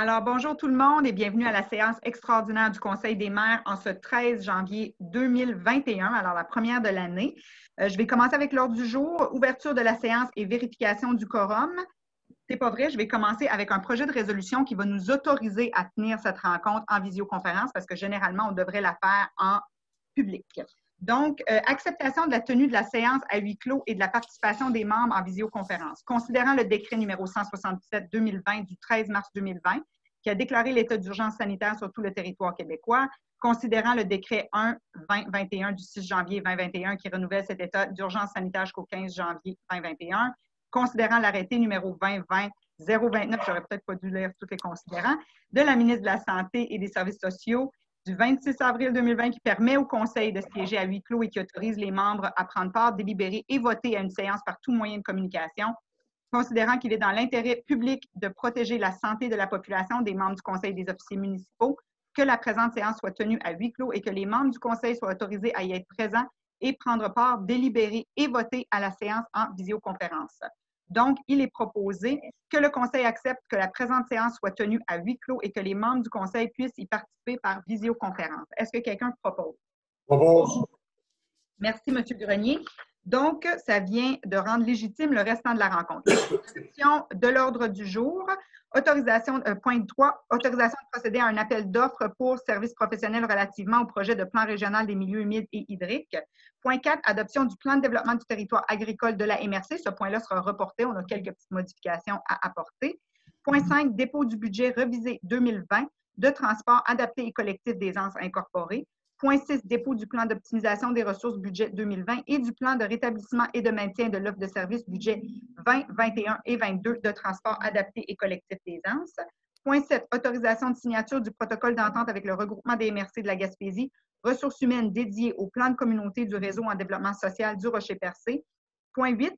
Alors, bonjour tout le monde et bienvenue à la séance extraordinaire du Conseil des maires en ce 13 janvier 2021, alors la première de l'année. Je vais commencer avec l'ordre du jour, ouverture de la séance et vérification du quorum. C'est pas vrai, je vais commencer avec un projet de résolution qui va nous autoriser à tenir cette rencontre en visioconférence parce que généralement, on devrait la faire en public. Donc, acceptation de la tenue de la séance à huis clos et de la participation des membres en visioconférence. Considérant le décret numéro 177-2020 du 13 mars 2020 qui a déclaré l'état d'urgence sanitaire sur tout le territoire québécois, considérant le décret 1-2021 du 6 janvier 2021 qui renouvelle cet état d'urgence sanitaire jusqu'au 15 janvier 2021, considérant l'arrêté numéro 2020-029, j'aurais peut-être pas dû lire tous les considérants, de la ministre de la Santé et des Services sociaux du 26 avril 2020 qui permet au Conseil de siéger à huis clos et qui autorise les membres à prendre part, délibérer et voter à une séance par tout moyen de communication, considérant qu'il est dans l'intérêt public de protéger la santé de la population des membres du Conseil des officiers municipaux, que la présente séance soit tenue à huis clos et que les membres du Conseil soient autorisés à y être présents et prendre part, délibérer et voter à la séance en visioconférence. Donc, il est proposé que le Conseil accepte que la présente séance soit tenue à huis clos et que les membres du Conseil puissent y participer par visioconférence. Est-ce que quelqu'un propose? Propose. Merci, M. Grenier. Donc, ça vient de rendre légitime le restant de la rencontre. Exposition de l'ordre du jour. Autorisation, point 3, autorisation de procéder à un appel d'offres pour services professionnels relativement au projet de plan régional des milieux humides et hydriques. Point 4, adoption du plan de développement du territoire agricole de la MRC. Ce point-là sera reporté. On a quelques petites modifications à apporter. Point 5, dépôt du budget revisé 2020 de transport adapté et collectif des ANSES incorporées. Point 6, dépôt du plan d'optimisation des ressources budget 2020 et du plan de rétablissement et de maintien de l'offre de services budget 20, 21 et 22 de transport adapté et collectif des ANSES. Point 7, autorisation de signature du protocole d'entente avec le regroupement des MRC de la Gaspésie, ressources humaines dédiées au plan de communauté du réseau en développement social du Rocher-Percé. Point 8,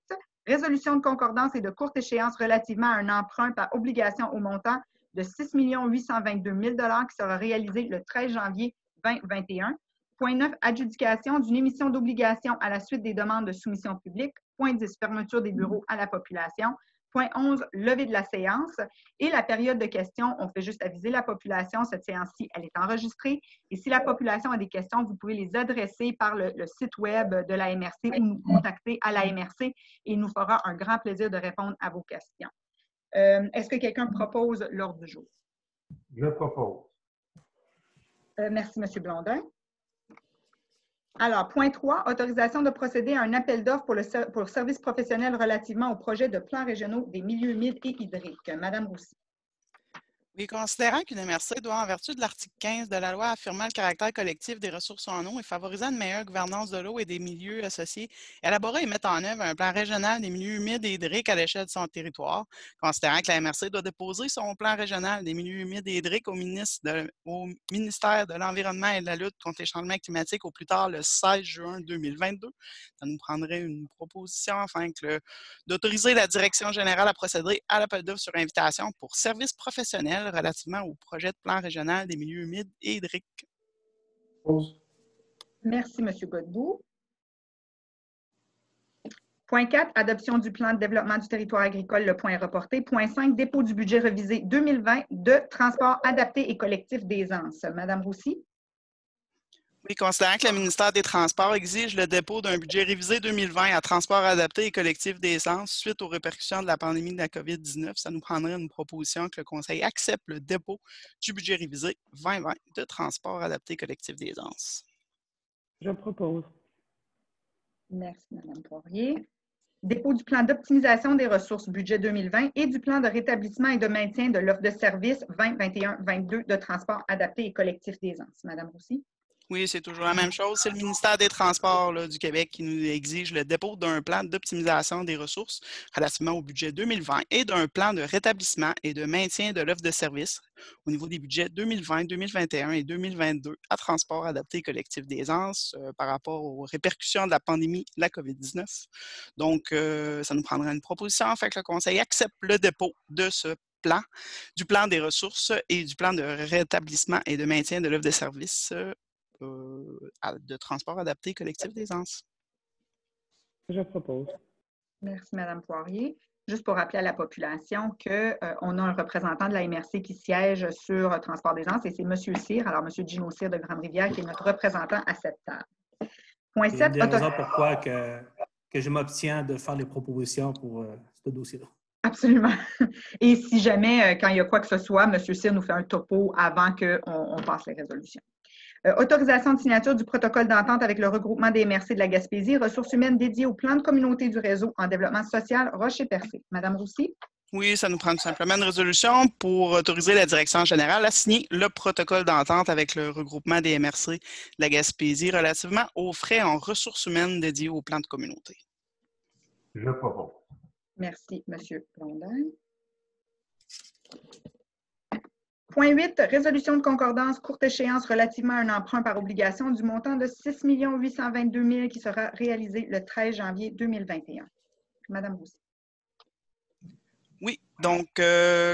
résolution de concordance et de courte échéance relativement à un emprunt par obligation au montant de 6 822 000 qui sera réalisé le 13 janvier 2021. Point 9, adjudication d'une émission d'obligation à la suite des demandes de soumission publique. Point 10, fermeture des bureaux à la population. Point 11, levée de la séance. Et la période de questions, on fait juste aviser la population. Cette séance-ci, elle est enregistrée. Et si la population a des questions, vous pouvez les adresser par le site web de la MRC ou nous contacter à la MRC et il nous fera un grand plaisir de répondre à vos questions. Est-ce que quelqu'un propose l'ordre du jour? Je propose. Merci, M. Blondin. Alors, point 3, autorisation de procéder à un appel d'offres pour services professionnels relativement au projet de plans régionaux des milieux humides et hydriques. Madame Roussy. Oui, considérant qu'une MRC doit, en vertu de l'article 15 de la loi affirmant le caractère collectif des ressources en eau et favorisant une meilleure gouvernance de l'eau et des milieux associés, élaborer et mettre en œuvre un plan régional des milieux humides et hydriques à l'échelle de son territoire, considérant que la MRC doit déposer son plan régional des milieux humides et hydriques au ministère de l'Environnement et de la lutte contre les changements climatiques au plus tard le 16 juin 2022. Ça nous prendrait une proposition afin d'autoriser la direction générale à procéder à l'appel d'offres sur invitation pour services professionnels relativement au projet de plan régional des milieux humides et hydriques. Pause. Merci, M. Godbout. Point 4, adoption du plan de développement du territoire agricole, le point est reporté. Point 5, dépôt du budget revisé 2020 de transport adapté et collectif des ANSES. Madame Roussy. Oui, considérant que le ministère des Transports exige le dépôt d'un budget révisé 2020 à transport adapté et collectif des ANSES suite aux répercussions de la pandémie de la COVID-19, ça nous prendrait une proposition que le Conseil accepte le dépôt du budget révisé 2020 de transport adapté et collectif des ANSES. Je propose. Merci, Mme Poirier. Dépôt du plan d'optimisation des ressources budget 2020 et du plan de rétablissement et de maintien de l'offre de services 20, 21, 22 de transport adapté et collectif des ANSES. Madame Roussy. Oui, c'est toujours la même chose. C'est le ministère des Transports du Québec qui nous exige le dépôt d'un plan d'optimisation des ressources relativement au budget 2020 et d'un plan de rétablissement et de maintien de l'offre de services au niveau des budgets 2020, 2021 et 2022 à transport adapté et collectif des ANSES par rapport aux répercussions de la pandémie de la COVID-19. Donc, ça nous prendrait une proposition afin que le Conseil accepte le dépôt de ce plan, du plan des ressources et du plan de rétablissement et de maintien de l'offre de services de transport adapté collectif des ANSES. Je propose. Merci, Mme Poirier. juste pour rappeler à la population qu'on a un représentant de la MRC qui siège sur Transport des gens, et c'est M. Cyr, alors M. Gino Cyr de Grande-Rivière, qui est notre représentant à cette table. Point Il y a 7, des raisons pourquoi que je m'obtiens de faire les propositions pour ce dossier-là. Absolument. Et si jamais, quand il y a quoi que ce soit, M. Cyr nous fait un topo avant qu'on passe les résolutions. Autorisation de signature du protocole d'entente avec le regroupement des MRC de la Gaspésie, ressources humaines dédiées au plan de communauté du réseau en développement social Rocher-Percé. Madame Roussy? Oui, ça nous prend tout simplement une résolution pour autoriser la direction générale à signer le protocole d'entente avec le regroupement des MRC de la Gaspésie relativement aux frais en ressources humaines dédiés au plan de communauté. Je propose. Merci, M. Blondin. Point 8, résolution de concordance courte échéance relativement à un emprunt par obligation du montant de 6 822 000 qui sera réalisé le 13 janvier 2021. Madame Roussy. Oui, donc,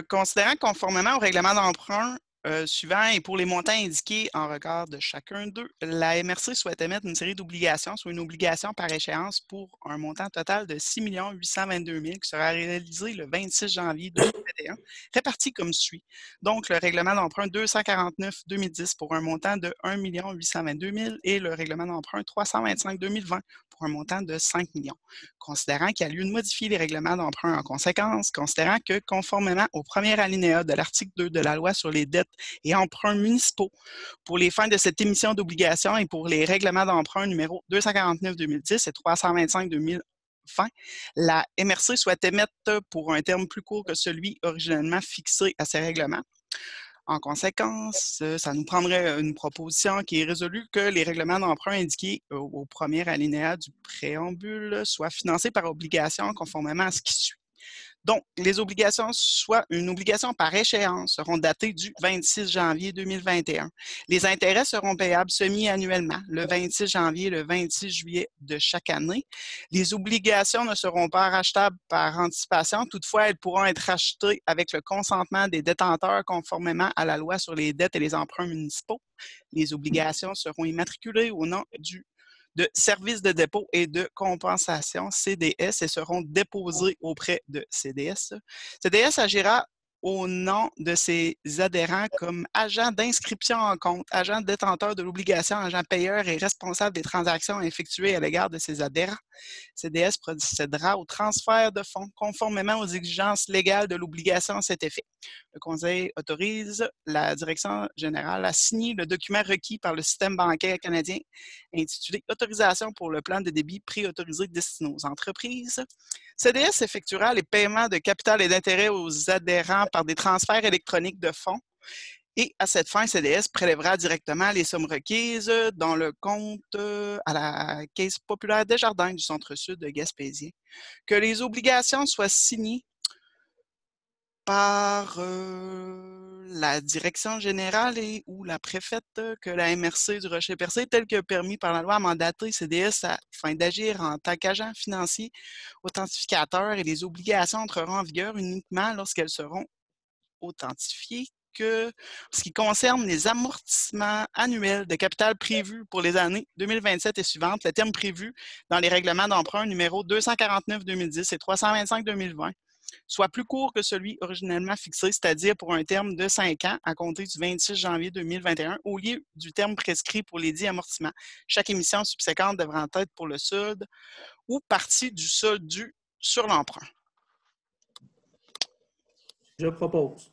considérant conformément au règlement d'emprunt suivant et pour les montants indiqués en regard de chacun d'eux, la MRC souhaite émettre une série d'obligations, soit une obligation par échéance pour un montant total de 6 822 000 qui sera réalisé le 26 janvier 2021, réparti comme suit. Donc, le règlement d'emprunt 249-2010 pour un montant de 1 822 000 et le règlement d'emprunt 325-2020 pour un montant de 5 millions. Considérant qu'il y a lieu de modifier les règlements d'emprunt en conséquence, considérant que, conformément au premier alinéa de l'article 2 de la loi sur les dettes et emprunts municipaux, pour les fins de cette émission d'obligations et pour les règlements d'emprunt numéro 249-2010 et 325-2020, la MRC souhaite émettre pour un terme plus court que celui originellement fixé à ces règlements. En conséquence, ça nous prendrait une proposition qui est résolue que les règlements d'emprunt indiqués au premier alinéa du préambule soient financés par obligation conformément à ce qui suit. Donc, les obligations, soit une obligation par échéance, seront datées du 26 janvier 2021. Les intérêts seront payables semi-annuellement, le 26 janvier et le 26 juillet de chaque année. Les obligations ne seront pas rachetables par anticipation. Toutefois, elles pourront être rachetées avec le consentement des détenteurs conformément à la loi sur les dettes et les emprunts municipaux. Les obligations seront immatriculées au nom de services de dépôt et de compensation, CDS, et seront déposés auprès de CDS. CDS agira au nom de ses adhérents comme agent d'inscription en compte, agent détenteur de l'obligation, agent payeur et responsable des transactions effectuées à l'égard de ses adhérents. CDS procédera au transfert de fonds conformément aux exigences légales de l'obligation à cet effet. Le Conseil autorise la Direction générale à signer le document requis par le système bancaire canadien intitulé « Autorisation pour le plan de débit préautorisé destiné aux entreprises ». CDS effectuera les paiements de capital et d'intérêt aux adhérents par des transferts électroniques de fonds. Et à cette fin, CDS prélèvera directement les sommes requises dans le compte à la Caisse populaire Desjardins du Centre-Sud de Gaspésien. Que les obligations soient signées par la direction générale et ou la préfète que la MRC du Rocher-Percé, tel que permis par la loi, a mandaté CDS afin d'agir en tant qu'agent financier authentificateur et les obligations entreront en vigueur uniquement lorsqu'elles seront authentifiées. Que ce qui concerne les amortissements annuels de capital prévus pour les années 2027 et suivantes, le terme prévu dans les règlements d'emprunt numéro 249-2010 et 325-2020 soit plus court que celui originellement fixé, c'est-à-dire pour un terme de 5 ans à compter du 26 janvier 2021 au lieu du terme prescrit pour les dits amortissements. Chaque émission subséquente devra être pour le solde ou partie du solde dû sur l'emprunt. Je propose.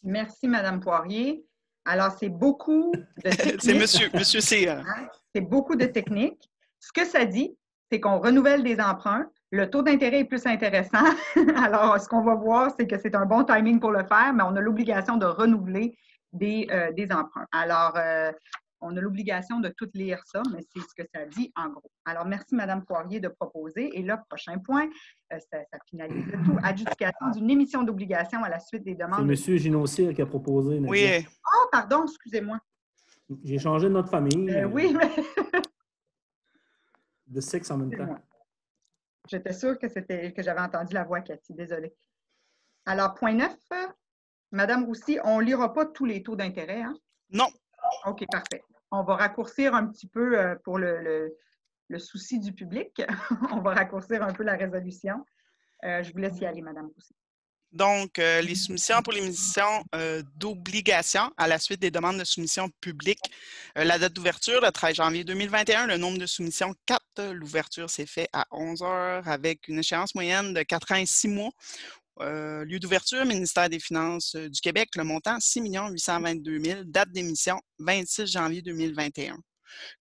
Merci, Madame Poirier. Alors, c'est beaucoup de techniques. C'est monsieur C. C'est beaucoup de techniques. Ce que ça dit, c'est qu'on renouvelle des emprunts. Le taux d'intérêt est plus intéressant. Alors, ce qu'on va voir, c'est que c'est un bon timing pour le faire, mais on a l'obligation de renouveler des emprunts. Alors, on a l'obligation de tout lire ça, mais c'est ce que ça dit en gros. Alors, merci Mme Poirier de proposer. Et là, prochain point, ça finalise le tout. Adjudication d'une émission d'obligation à la suite des demandes. C'est M. Gino Cyr qui a proposé. Nadia. Oui. Oh, pardon, excusez-moi. J'ai changé de notre famille. Oui, mais... de sexe en même temps. J'étais sûre que j'avais entendu la voix, Cathy. Désolée. Alors, point 9, Mme Roussy, on ne lira pas tous les taux d'intérêt, hein? Non. OK, parfait. On va raccourcir un petit peu pour le souci du public. On va raccourcir un peu la résolution. Je vous laisse y aller, Mme Roussy. Donc, les soumissions pour l'émission d'obligations à la suite des demandes de soumission publiques. La date d'ouverture, le 13 janvier 2021, le nombre de soumissions, 4. L'ouverture s'est faite à 11 heures avec une échéance moyenne de 4 ans et 6 mois. Lieu d'ouverture, ministère des Finances du Québec, le montant 6 822 000, date d'émission 26 janvier 2021.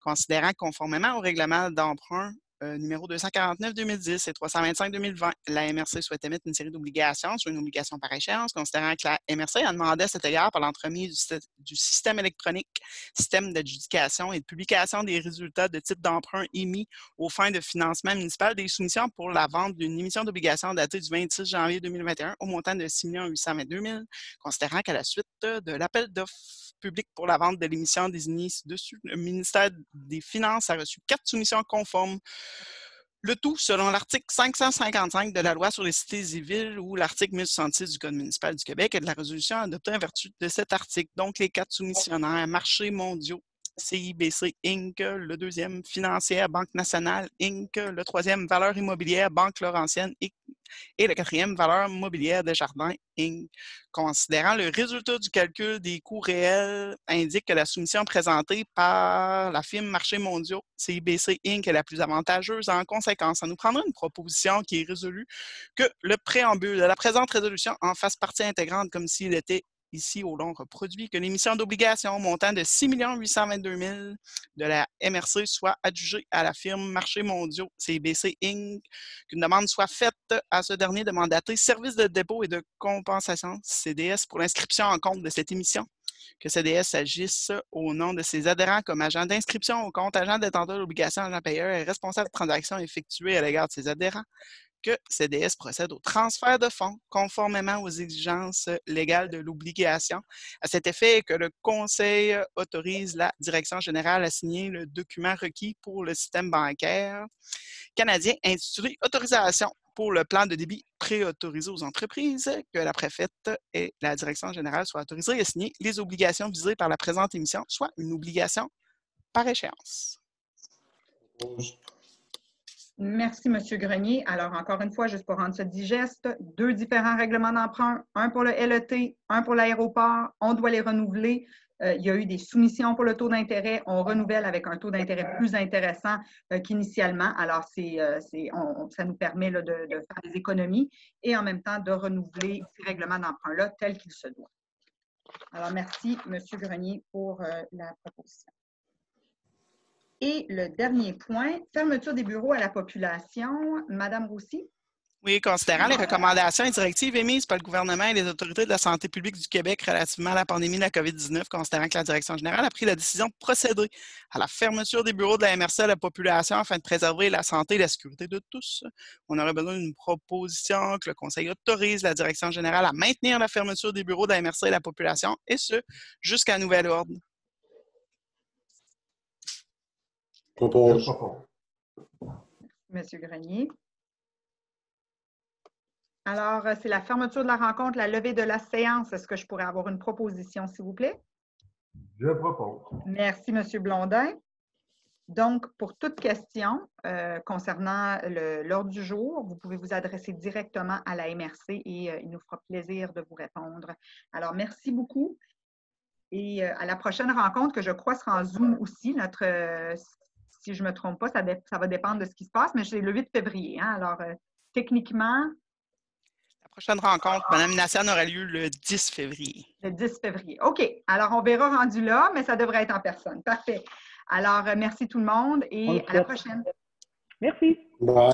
Considérant que conformément au règlement d'emprunt numéro 249-2010 et 325-2020, la MRC souhaite émettre une série d'obligations sur une obligation par échéance, considérant que la MRC a demandé à cet égard par l'entremise du système électronique, système d'adjudication et de publication des résultats de titres d'emprunt émis aux fins de financement municipal des soumissions pour la vente d'une émission d'obligations datée du 26 janvier 2021 au montant de 6 822 000, considérant qu'à la suite de l'appel d'offres public pour la vente de l'émission désignée ci-dessus, le ministère des Finances a reçu 4 soumissions conformes. Le tout selon l'article 555 de la Loi sur les cités et villes ou l'article 1066 du Code municipal du Québec et de la résolution adoptée en vertu de cet article. Donc, les 4 soumissionnaires, Marchés mondiaux, CIBC Inc., le 2e, Financière, Banque nationale Inc., le 3e, Valeur immobilière, Banque Laurentienne Inc., et le 4e, Valeur mobilière Desjardins Inc. Considérant le résultat du calcul des coûts réels indique que la soumission présentée par la firme Marchés mondiaux, CIBC Inc. est la plus avantageuse. En conséquence, ça nous prendra une proposition qui est résolue que le préambule de la présente résolution en fasse partie intégrante comme s'il était ici au long reproduit, que l'émission d'obligations montant de 6 822 000 de la MRC soit adjugée à la firme Marchés mondiaux CIBC Inc., qu'une demande soit faite à ce dernier de mandater Service de dépôt et de compensation CDS pour l'inscription en compte de cette émission, que CDS agisse au nom de ses adhérents comme agent d'inscription au compte, agent détenteur d'obligations, agent payeur et responsable de transactions effectuées à l'égard de ses adhérents, que CDS procède au transfert de fonds conformément aux exigences légales de l'obligation. À cet effet, que le Conseil autorise la Direction générale à signer le document requis pour le système bancaire canadien intitulé « Autorisation pour le plan de débit préautorisé aux entreprises », que la préfète et la Direction générale soient autorisées à signer les obligations visées par la présente émission, soit une obligation par échéance. Merci, M. Grenier. Alors, encore une fois, juste pour rendre ça digeste, 2 différents règlements d'emprunt, un pour le LET, un pour l'aéroport. On doit les renouveler. Il y a eu des soumissions pour le taux d'intérêt. On renouvelle avec un taux d'intérêt plus intéressant qu'initialement. Alors, ça nous permet là, de faire des économies et en même temps de renouveler ces règlements d'emprunt-là tels qu'ils se doivent. Alors, merci, M. Grenier, pour la proposition. Et le dernier point, fermeture des bureaux à la population. Madame Roussy. Oui, considérant les recommandations et directives émises par le gouvernement et les autorités de la santé publique du Québec relativement à la pandémie de la COVID-19, considérant que la Direction générale a pris la décision de procéder à la fermeture des bureaux de la MRC à la population afin de préserver la santé et la sécurité de tous, on aurait besoin d'une proposition que le Conseil autorise la Direction générale à maintenir la fermeture des bureaux de la MRC à la population, et ce, jusqu'à nouvel ordre. Propose. Monsieur Grenier. Alors, c'est la fermeture de la rencontre, la levée de la séance. Est-ce que je pourrais avoir une proposition, s'il vous plaît? Je propose. Merci, M. Blondin. Donc, pour toute question concernant l'ordre du jour, vous pouvez vous adresser directement à la MRC et il nous fera plaisir de vous répondre. Alors, merci beaucoup. Et à la prochaine rencontre, que je crois sera en Zoom aussi, si je ne me trompe pas, ça va dépendre de ce qui se passe, mais c'est le 8 février. Hein? Alors, techniquement... La prochaine rencontre, Mme Nassian, aura lieu le 10 février. Le 10 février. OK. Alors, on verra rendu là, mais ça devrait être en personne. Parfait. Alors, merci tout le monde et à la prochaine. Merci. Bye.